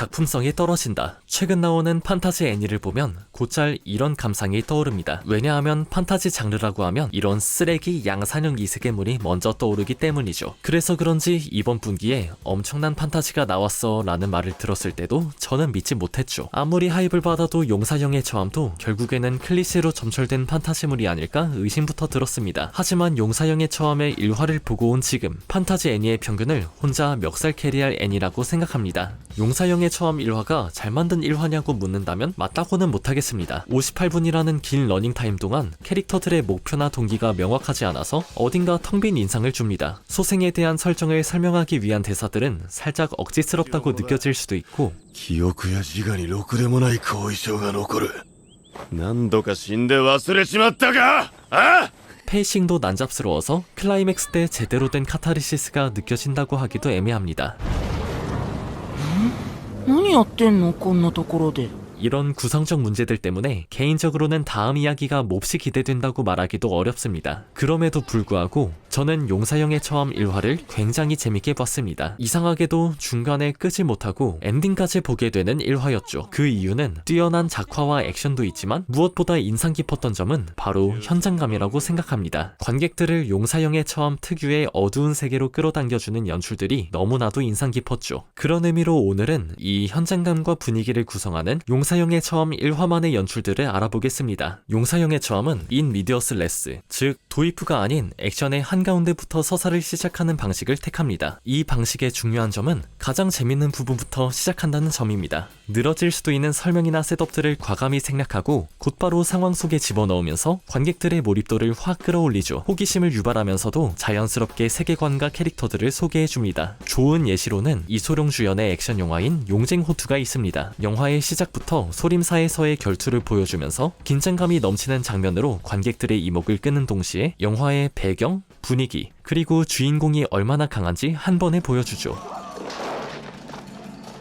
작품성이 떨어진다. 최근 나오는 판타지 애니를 보면 곧잘 이런 감상이 떠오릅니다. 왜냐하면 판타지 장르라고 하면 이런 쓰레기 양산형 이세계물이 먼저 떠오르기 때문이죠. 그래서 그런지 이번 분기에 엄청난 판타지가 나왔어 라는 말을 들었을 때도 저는 믿지 못했죠. 아무리 하입을 받아도 용사형의 처함도 결국에는 클리셰로 점철된 판타지물이 아닐까 의심부터 들었습니다. 하지만 용사형의 처함의 1화를 보고 온 지금 판타지 애니의 평균을 혼자 멱살 캐리할 애니라고 생각합니다. 용사형의 처함 1화가 잘 만든 1화냐고 묻는다면 맞다고는 못하겠습니다. 58분이라는 긴 러닝타임 동안 캐릭터들의 목표나 동기가 명확하지 않아서 어딘가 텅 빈 인상을 줍니다. 소생에 대한 설정을 설명하기 위한 대사들은 살짝 억지스럽다고 느껴질 수도 있고 記憶や自我にろくでもない後遺症が残る。何度か死んで忘れちまったか。あ？ 페이싱도 난잡스러워서 클라이맥스 때 제대로 된 카타르시스가 느껴진다고 하기도 애매합니다. 何やってんのこんなところで。 이런 구성적 문제들 때문에 개인적으로는 다음 이야기가 몹시 기대된다고 말하기도 어렵습니다. 그럼에도 불구하고 저는 용사형의 처함 1화를 굉장히 재밌게 봤습니다. 이상하게도 중간에 끄지 못하고 엔딩까지 보게 되는 1화였죠. 그 이유는 뛰어난 작화와 액션도 있지만 무엇보다 인상 깊었던 점은 바로 현장감이라고 생각합니다. 관객들을 용사형의 처함 특유의 어두운 세계로 끌어당겨주는 연출들이 너무나도 인상 깊었죠. 그런 의미로 오늘은 이 현장감과 분위기를 구성하는 용사형의 처함 1화만의 연출들을 알아보겠습니다. 용사형의 처함은 인 미디어스 레스, 즉 도입부가 아닌 액션의 한가운데부터 서사를 시작하는 방식을 택합니다. 이 방식의 중요한 점은 가장 재밌는 부분부터 시작한다는 점입니다. 늘어질 수도 있는 설명이나 셋업들을 과감히 생략하고 곧바로 상황 속에 집어넣으면서 관객들의 몰입도를 확 끌어올리죠. 호기심을 유발하면서도 자연스럽게 세계관과 캐릭터들을 소개해줍니다. 좋은 예시로는 이소룡 주연의 액션 영화인 용쟁호투가 있습니다. 영화의 시작부터 소림사에서의 결투를 보여주면서 긴장감이 넘치는 장면으로 관객들의 이목을 끄는 동시에 영화의 배경, 분위기, 그리고 주인공이 얼마나 강한지 한 번에 보여주죠.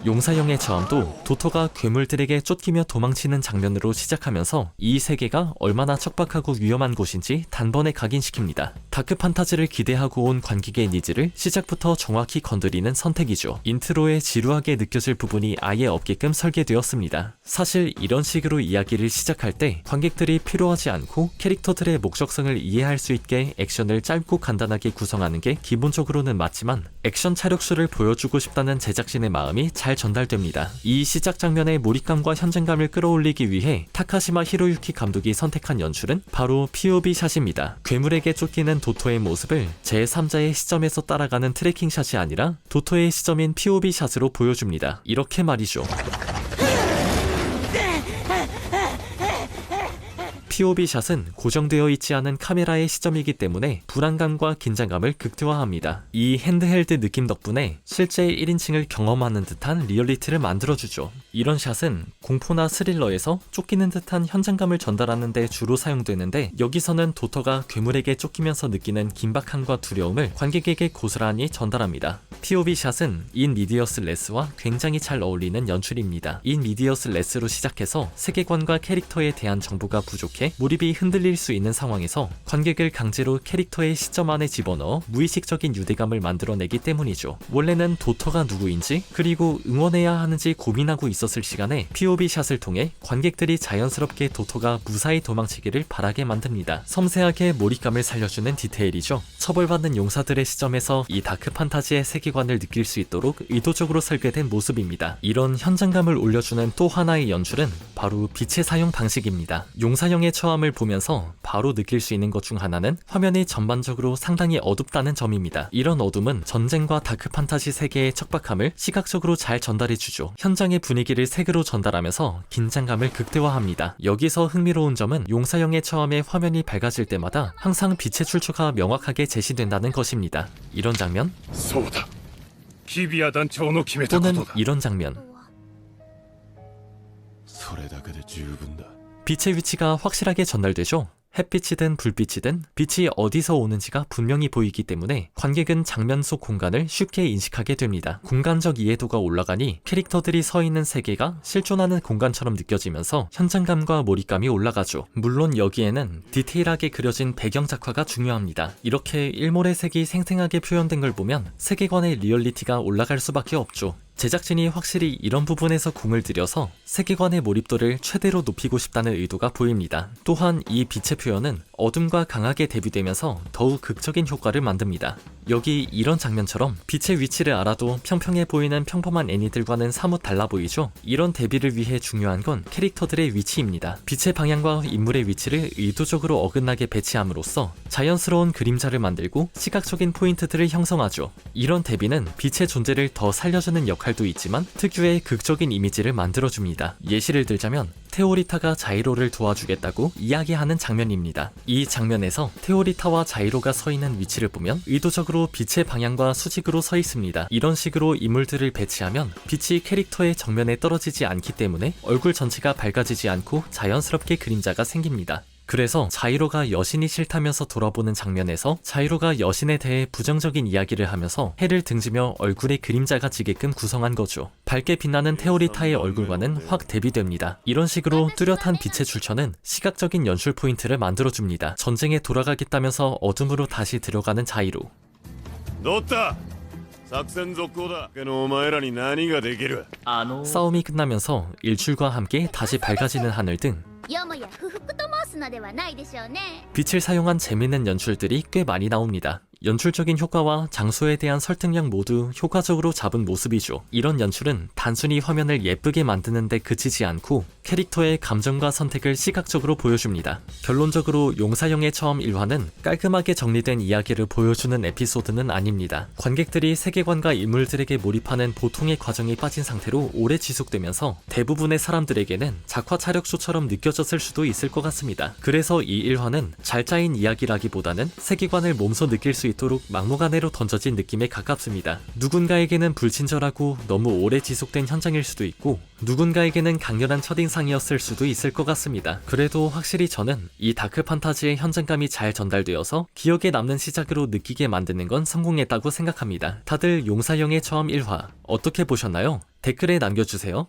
용사형의 처함도 도토가 괴물들에게 쫓기며 도망치는 장면으로 시작하면서 이 세계가 얼마나 척박하고 위험한 곳인지 단번에 각인시킵니다. 다크 판타지를 기대하고 온 관객의 니즈를 시작부터 정확히 건드리는 선택이죠. 인트로에 지루하게 느껴질 부분이 아예 없게끔 설계되었습니다. 사실 이런 식으로 이야기를 시작할 때 관객들이 필요하지 않고 캐릭터들의 목적성을 이해할 수 있게 액션을 짧고 간단하게 구성하는 게 기본적으로는 맞지만 액션 차력수를 보여주고 싶다는 제작진의 마음이 잘 전달됩니다. 이 시작 장면의 몰입감과 현장감을 끌어올리기 위해 타카시마 히로유키 감독이 선택한 연출은 바로 POV 샷입니다. 괴물에게 쫓기는 도토의 모습을 제3자의 시점에서 따라가는 트래킹 샷이 아니라 도토의 시점인 POV 샷으로 보여줍니다. 이렇게 말이죠. POV 샷은 고정되어 있지 않은 카메라의 시점이기 때문에 불안감과 긴장감을 극대화합니다. 이 핸드헬드 느낌 덕분에 실제 1인칭을 경험하는 듯한 리얼리티를 만들어주죠. 이런 샷은 공포나 스릴러에서 쫓기는 듯한 현장감을 전달하는 데 주로 사용되는데 여기서는 도토가 괴물에게 쫓기면서 느끼는 긴박함과 두려움을 관객에게 고스란히 전달합니다. POV 샷은 인 미디어스 레스와 굉장히 잘 어울리는 연출입니다. 인 미디어스 레스로 시작해서 세계관과 캐릭터에 대한 정보가 부족해 몰입이 흔들릴 수 있는 상황에서 관객을 강제로 캐릭터의 시점 안에 집어넣어 무의식적인 유대감을 만들어내기 때문이죠. 원래는 도토가 누구인지 그리고 응원해야 하는지 고민하고 있었을 시간에 POV 샷을 통해 관객들이 자연스럽게 도토가 무사히 도망치기를 바라게 만듭니다. 섬세하게 몰입감을 살려주는 디테일이죠. 처벌받는 용사들의 시점에서 이 다크 판타지의 세계관을 느낄 수 있도록 의도적으로 설계된 모습입니다. 이런 현장감을 올려주는 또 하나의 연출은 바로 빛의 사용 방식입니다. 용사형의 처함을 보면서 바로 느낄 수 있는 것 중 하나는 화면이 전반적으로 상당히 어둡다는 점입니다. 이런 어둠은 전쟁과 다크 판타지 세계의 척박함을 시각적으로 잘 전달해주죠. 현장의 분위기를 색으로 전달하면서 긴장감을 극대화합니다. 여기서 흥미로운 점은 용사형의 처함에 화면이 밝아질 때마다 항상 빛의 출처가 명확하게 제시된다는 것입니다. 이런 장면 또는 이런 장면 それだけで十分だ。 빛의 위치가 확실하게 전달되죠. 햇빛이든 불빛이든 빛이 어디서 오는지가 분명히 보이기 때문에 관객은 장면 속 공간을 쉽게 인식하게 됩니다. 공간적 이해도가 올라가니 캐릭터들이 서 있는 세계가 실존하는 공간처럼 느껴지면서 현장감과 몰입감이 올라가죠. 물론 여기에는 디테일하게 그려진 배경 작화가 중요합니다. 이렇게 일몰의 색이 생생하게 표현된 걸 보면 세계관의 리얼리티가 올라갈 수밖에 없죠. 제작진이 확실히 이런 부분에서 공을 들여서 세계관의 몰입도를 최대로 높이고 싶다는 의도가 보입니다. 또한 이 빛의 표현은 어둠과 강하게 대비되면서 더욱 극적인 효과를 만듭니다. 여기 이런 장면처럼 빛의 위치를 알아도 평평해 보이는 평범한 애니들과는 사뭇 달라 보이죠? 이런 대비를 위해 중요한 건 캐릭터들의 위치입니다. 빛의 방향과 인물의 위치를 의도적으로 어긋나게 배치함으로써 자연스러운 그림자를 만들고 시각적인 포인트들을 형성하죠. 이런 대비는 빛의 존재를 더 살려주는 역할도 있지만 특유의 극적인 이미지를 만들어줍니다. 예시를 들자면 테오리타가 자이로를 도와주겠다고 이야기하는 장면입니다. 이 장면에서 테오리타와 자이로가 서 있는 위치를 보면 의도적으로 빛의 방향과 수직으로 서 있습니다. 이런 식으로 인물들을 배치하면 빛이 캐릭터의 정면에 떨어지지 않기 때문에 얼굴 전체가 밝아지지 않고 자연스럽게 그림자가 생깁니다. 그래서 자이로가 여신이 싫다면서 돌아보는 장면에서 자이로가 여신에 대해 부정적인 이야기를 하면서 해를 등지며 얼굴에 그림자가 지게끔 구성한 거죠. 밝게 빛나는 테오리타의 얼굴과는 확 대비됩니다. 이런 식으로 뚜렷한 빛의 출처는 시각적인 연출 포인트를 만들어줍니다. 전쟁에 돌아가겠다면서 어둠으로 다시 들어가는 자이로. どった。作戦続行だ。お前らに何ができる。 싸움이 끝나면서 일출과 함께 다시 밝아지는 하늘 등 よもや不服と申すのではないでしょうね。 빛을 사용한 재밌는 연출들이 꽤 많이 나옵니다. 연출적인 효과와 장소에 대한 설득력 모두 효과적으로 잡은 모습이죠. 이런 연출은 단순히 화면을 예쁘게 만드는데 그치지 않고 캐릭터의 감정과 선택을 시각적으로 보여줍니다. 결론적으로 용사형의 처음 1화는 깔끔하게 정리된 이야기를 보여주는 에피소드는 아닙니다. 관객들이 세계관과 인물들에게 몰입하는 보통의 과정이 빠진 상태로 오래 지속되면서 대부분의 사람들에게는 작화 촬영쇼처럼 느껴졌을 수도 있을 것 같습니다. 그래서 이 1화는 잘 짜인 이야기라기보다는 세계관을 몸소 느낄 수 있도록 막무가내로 던져진 느낌에 가깝습니다. 누군가에게는 불친절하고 너무 오래 지속된 현장일 수도 있고 누군가에게는 강렬한 첫인상이었을 수도 있을 것 같습니다. 그래도 확실히 저는 이 다크 판타지의 현장감이 잘 전달되어서 기억에 남는 시작으로 느끼게 만드는 건 성공했다고 생각합니다. 다들 용사형의 처음 1화 어떻게 보셨나요? 댓글에 남겨주세요.